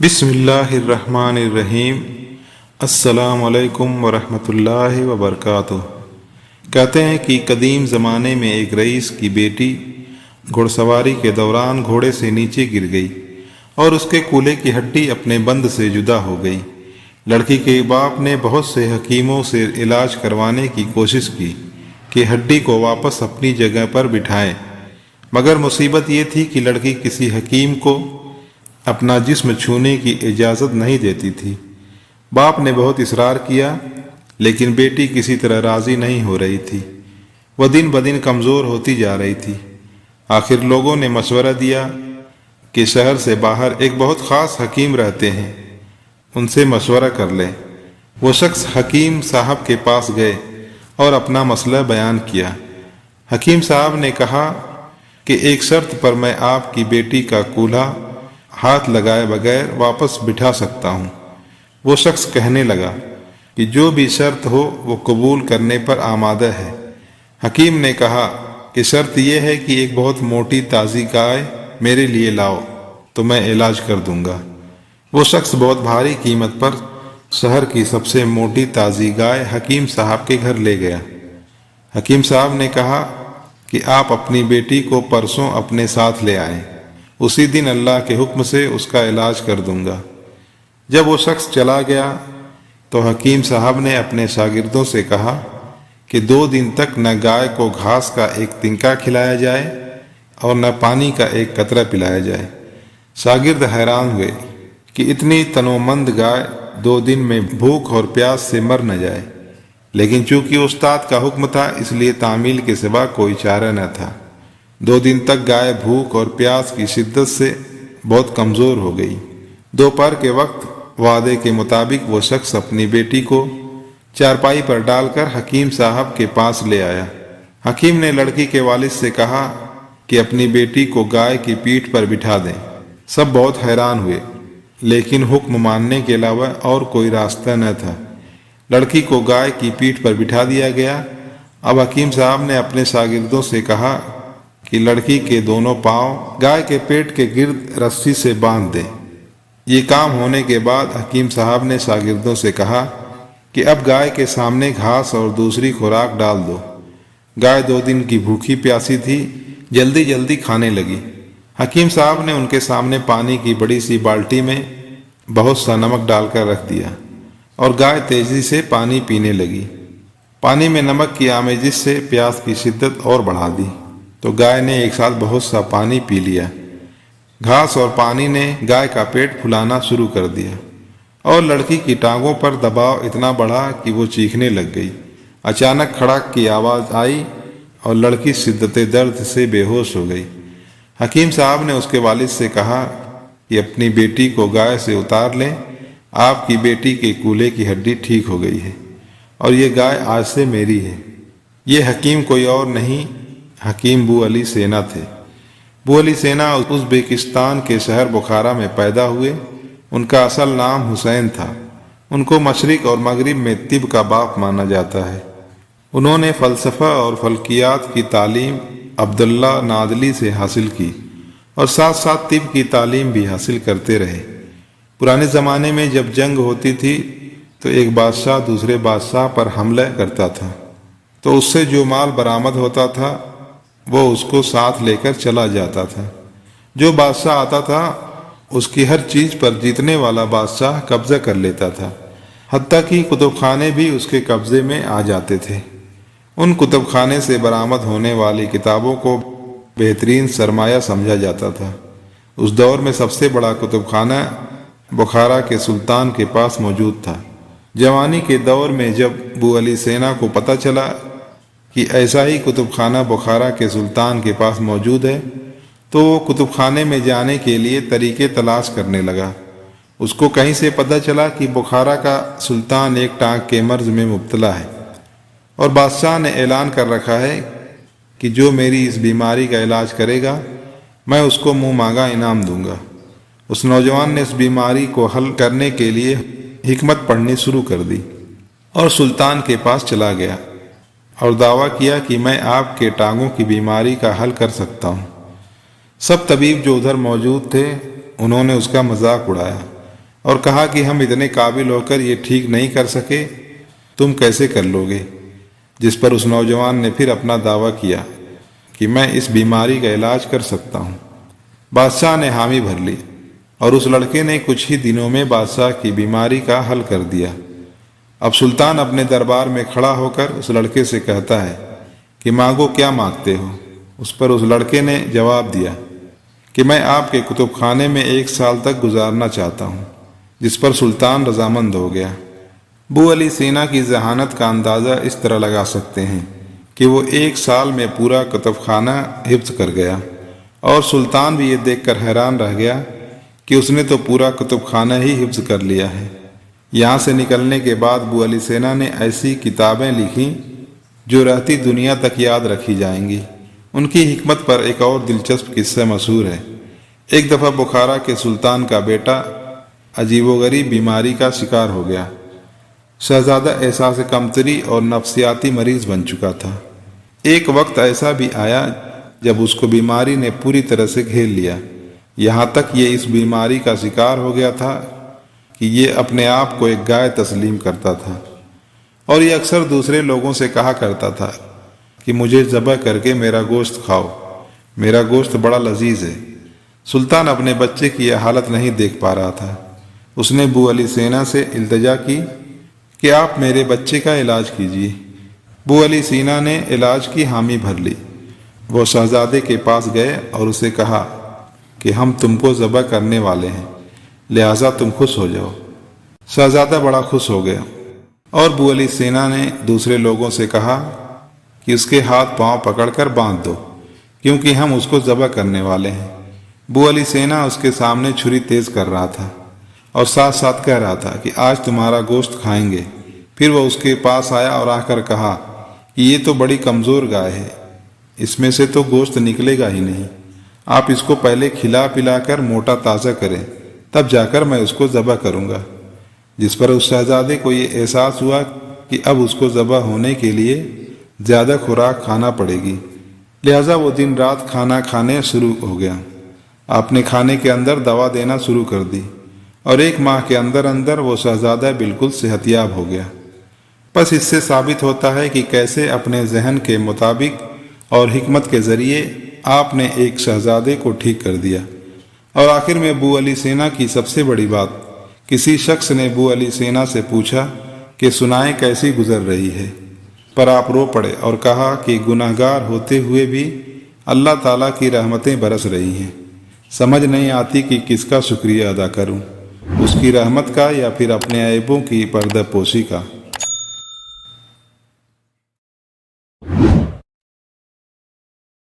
بسم اللہ الرحمن الرحیم۔ السلام علیکم ورحمۃ اللہ وبرکاتہ۔ کہتے ہیں کہ قدیم زمانے میں ایک رئیس کی بیٹی گھڑ سواری کے دوران گھوڑے سے نیچے گر گئی اور اس کے کولے کی ہڈی اپنے بند سے جدا ہو گئی۔ لڑکی کے باپ نے بہت سے حکیموں سے علاج کروانے کی کوشش کی کہ ہڈی کو واپس اپنی جگہ پر بٹھائیں، مگر مصیبت یہ تھی کہ لڑکی کسی حکیم کو اپنا جسم چھونے کی اجازت نہیں دیتی تھی۔ باپ نے بہت اصرار کیا لیکن بیٹی کسی طرح راضی نہیں ہو رہی تھی۔ وہ دن بدن کمزور ہوتی جا رہی تھی۔ آخر لوگوں نے مشورہ دیا کہ شہر سے باہر ایک بہت خاص حکیم رہتے ہیں، ان سے مشورہ کر لیں۔ وہ شخص حکیم صاحب کے پاس گئے اور اپنا مسئلہ بیان کیا۔ حکیم صاحب نے کہا کہ ایک شرط پر میں آپ کی بیٹی کا کولہا ہاتھ لگائے بغیر واپس بٹھا سکتا ہوں۔ وہ شخص کہنے لگا کہ جو بھی شرط ہو وہ قبول کرنے پر آمادہ ہے۔ حکیم نے کہا کہ شرط یہ ہے کہ ایک بہت موٹی تازی گائے میرے لیے لاؤ تو میں علاج کر دوں گا۔ وہ شخص بہت بھاری قیمت پر شہر کی سب سے موٹی تازی گائے حکیم صاحب کے گھر لے گیا۔ حکیم صاحب نے کہا کہ آپ اپنی بیٹی کو پرسوں اپنے ساتھ لے آئیں، اسی دن اللہ کے حکم سے اس کا علاج کر دوں گا۔ جب وہ شخص چلا گیا تو حکیم صاحب نے اپنے شاگردوں سے کہا کہ 2 دن تک نہ گائے کو گھاس کا ایک تنکا کھلایا جائے اور نہ پانی کا ایک قطرہ پلایا جائے۔ شاگرد حیران ہوئے کہ اتنی تنومند گائے 2 دن میں بھوک اور پیاس سے مر نہ جائے، لیکن چونکہ استاد کا حکم تھا اس لیے تعمیل کے سوا کوئی چارہ نہ تھا۔ 2 دن تک گائے بھوک اور پیاس کی شدت سے بہت کمزور ہو گئی۔ دوپہر کے وقت وعدے کے مطابق وہ شخص اپنی بیٹی کو چارپائی پر ڈال کر حکیم صاحب کے پاس لے آیا۔ حکیم نے لڑکی کے والد سے کہا کہ اپنی بیٹی کو گائے کی پیٹھ پر بٹھا دیں۔ سب بہت حیران ہوئے لیکن حکم ماننے کے علاوہ اور کوئی راستہ نہ تھا۔ لڑکی کو گائے کی پیٹھ پر بٹھا دیا گیا۔ اب حکیم صاحب نے اپنے شاگردوں سے کہا کہ لڑکی کے دونوں پاؤں گائے کے پیٹ کے گرد رسی سے باندھ دیں۔ یہ کام ہونے کے بعد حکیم صاحب نے شاگردوں سے کہا کہ اب گائے کے سامنے گھاس اور دوسری خوراک ڈال دو۔ گائے 2 دن کی بھوکی پیاسی تھی، جلدی جلدی کھانے لگی۔ حکیم صاحب نے ان کے سامنے پانی کی بڑی سی بالٹی میں بہت سا نمک ڈال کر رکھ دیا اور گائے تیزی سے پانی پینے لگی۔ پانی میں نمک کی آمیزش سے پیاس کی شدت اور بڑھا دی تو گائے نے ایک ساتھ بہت سا پانی پی لیا۔ گھاس اور پانی نے گائے کا پیٹ پھلانا شروع کر دیا اور لڑکی کی ٹانگوں پر دباؤ اتنا بڑھا کہ وہ چیخنے لگ گئی۔ اچانک کھڑاک کی آواز آئی اور لڑکی شدت درد سے بے ہوش ہو گئی۔ حکیم صاحب نے اس کے والد سے کہا کہ اپنی بیٹی کو گائے سے اتار لیں، آپ کی بیٹی کے کولے کی ہڈی ٹھیک ہو گئی ہے اور یہ گائے آج سے میری ہے۔ یہ حکیم کوئی اور نہیں، حکیم بو علی سینا تھے۔ بو علی سینا ازبکستان کے شہر بخارا میں پیدا ہوئے۔ ان کا اصل نام حسین تھا۔ ان کو مشرق اور مغرب میں طب کا باپ مانا جاتا ہے۔ انہوں نے فلسفہ اور فلکیات کی تعلیم عبداللہ نادلی سے حاصل کی اور ساتھ ساتھ طب کی تعلیم بھی حاصل کرتے رہے۔ پرانے زمانے میں جب جنگ ہوتی تھی تو ایک بادشاہ دوسرے بادشاہ پر حملہ کرتا تھا تو اس سے جو مال برآمد ہوتا تھا وہ اس کو ساتھ لے کر چلا جاتا تھا۔ جو بادشاہ آتا تھا اس کی ہر چیز پر جیتنے والا بادشاہ قبضہ کر لیتا تھا، حتیٰ کہ کتب خانے بھی اس کے قبضے میں آ جاتے تھے۔ ان کتب خانے سے برآمد ہونے والی کتابوں کو بہترین سرمایہ سمجھا جاتا تھا۔ اس دور میں سب سے بڑا کتب خانہ بخارا کے سلطان کے پاس موجود تھا۔ جوانی کے دور میں جب بو علی سینا کو پتہ چلا کہ ایسا ہی کتب خانہ بخارا کے سلطان کے پاس موجود ہے تو وہ کتب خانے میں جانے کے لیے طریقے تلاش کرنے لگا۔ اس کو کہیں سے پتہ چلا کہ بخارا کا سلطان ایک ٹانک کے مرض میں مبتلا ہے اور بادشاہ نے اعلان کر رکھا ہے کہ جو میری اس بیماری کا علاج کرے گا میں اس کو منہ مانگا انعام دوں گا۔ اس نوجوان نے اس بیماری کو حل کرنے کے لیے حکمت پڑھنی شروع کر دی اور سلطان کے پاس چلا گیا اور دعویٰ کیا کہ میں آپ کے ٹانگوں کی بیماری کا حل کر سکتا ہوں۔ سب طبیب جو ادھر موجود تھے انہوں نے اس کا مذاق اڑایا اور کہا کہ ہم اتنے قابل ہو کر یہ ٹھیک نہیں کر سکے، تم کیسے کر لو گے؟ جس پر اس نوجوان نے پھر اپنا دعویٰ کیا کہ میں اس بیماری کا علاج کر سکتا ہوں۔ بادشاہ نے حامی بھر لی اور اس لڑکے نے کچھ ہی دنوں میں بادشاہ کی بیماری کا حل کر دیا۔ اب سلطان اپنے دربار میں کھڑا ہو کر اس لڑکے سے کہتا ہے کہ مانگو، کیا مانگتے ہو؟ اس پر اس لڑکے نے جواب دیا کہ میں آپ کے کتب خانے میں 1 سال تک گزارنا چاہتا ہوں، جس پر سلطان رضامند ہو گیا۔ ابو علی سینا کی ذہانت کا اندازہ اس طرح لگا سکتے ہیں کہ وہ 1 سال میں پورا کتب خانہ حفظ کر گیا، اور سلطان بھی یہ دیکھ کر حیران رہ گیا کہ اس نے تو پورا کتب خانہ ہی حفظ کر لیا ہے۔ یہاں سے نکلنے کے بعد ابو علی سینا نے ایسی کتابیں لکھیں جو رہتی دنیا تک یاد رکھی جائیں گی۔ ان کی حکمت پر ایک اور دلچسپ قصہ مشہور ہے۔ ایک دفعہ بخارا کے سلطان کا بیٹا عجیب و غریب بیماری کا شکار ہو گیا۔ شہزادہ احساس کمتری اور نفسیاتی مریض بن چکا تھا۔ ایک وقت ایسا بھی آیا جب اس کو بیماری نے پوری طرح سے گھیر لیا، یہاں تک یہ اس بیماری کا شکار ہو گیا تھا کہ یہ اپنے آپ کو ایک گائے تسلیم کرتا تھا، اور یہ اکثر دوسرے لوگوں سے کہا کرتا تھا کہ مجھے ذبح کر کے میرا گوشت کھاؤ، میرا گوشت بڑا لذیذ ہے۔ سلطان اپنے بچے کی یہ حالت نہیں دیکھ پا رہا تھا۔ اس نے ابو علی سینا سے التجا کی کہ آپ میرے بچے کا علاج کیجیے۔ ابو علی سینا نے علاج کی حامی بھر لی۔ وہ شہزادے کے پاس گئے اور اسے کہا کہ ہم تم کو ذبح کرنے والے ہیں، لہٰذا تم خوش ہو جاؤ۔ شہزادہ بڑا خوش ہو گیا، اور ابو علی سینا نے دوسرے لوگوں سے کہا کہ اس کے ہاتھ پاؤں پکڑ کر باندھ دو، کیونکہ ہم اس کو ذبح کرنے والے ہیں۔ ابو علی سینا اس کے سامنے چھری تیز کر رہا تھا اور ساتھ ساتھ کہہ رہا تھا کہ آج تمہارا گوشت کھائیں گے۔ پھر وہ اس کے پاس آیا اور آ کر کہا کہ یہ تو بڑی کمزور گائے ہے، اس میں سے تو گوشت نکلے گا ہی نہیں۔ آپ اس کو پہلے کھلا پلا کر موٹا تازہ کریں، تب جا کر میں اس کو ذبح کروں گا۔ جس پر اس شہزادے کو یہ احساس ہوا کہ اب اس کو ذبح ہونے کے لیے زیادہ خوراک کھانا پڑے گی، لہٰذا وہ دن رات کھانا کھانے شروع ہو گیا۔ آپ نے کھانے کے اندر دوا دینا شروع کر دی، اور 1 ماہ کے اندر اندر وہ شہزادہ بالکل صحت یاب ہو گیا۔ بس اس سے ثابت ہوتا ہے کہ کیسے اپنے ذہن کے مطابق اور حکمت کے ذریعے آپ نے ایک شہزادے کو ٹھیک کر دیا۔ اور آخر میں ابو علی سینا کی سب سے بڑی بات، کسی شخص نے ابو علی سینا سے پوچھا کہ سنائیں کیسی گزر رہی ہے، پر آپ رو پڑے اور کہا کہ گناہ گار ہوتے ہوئے بھی اللہ تعالیٰ کی رحمتیں برس رہی ہیں، سمجھ نہیں آتی کہ کس کا شکریہ ادا کروں، اس کی رحمت کا یا پھر اپنے عیبوں کی پردہ پوشی کا۔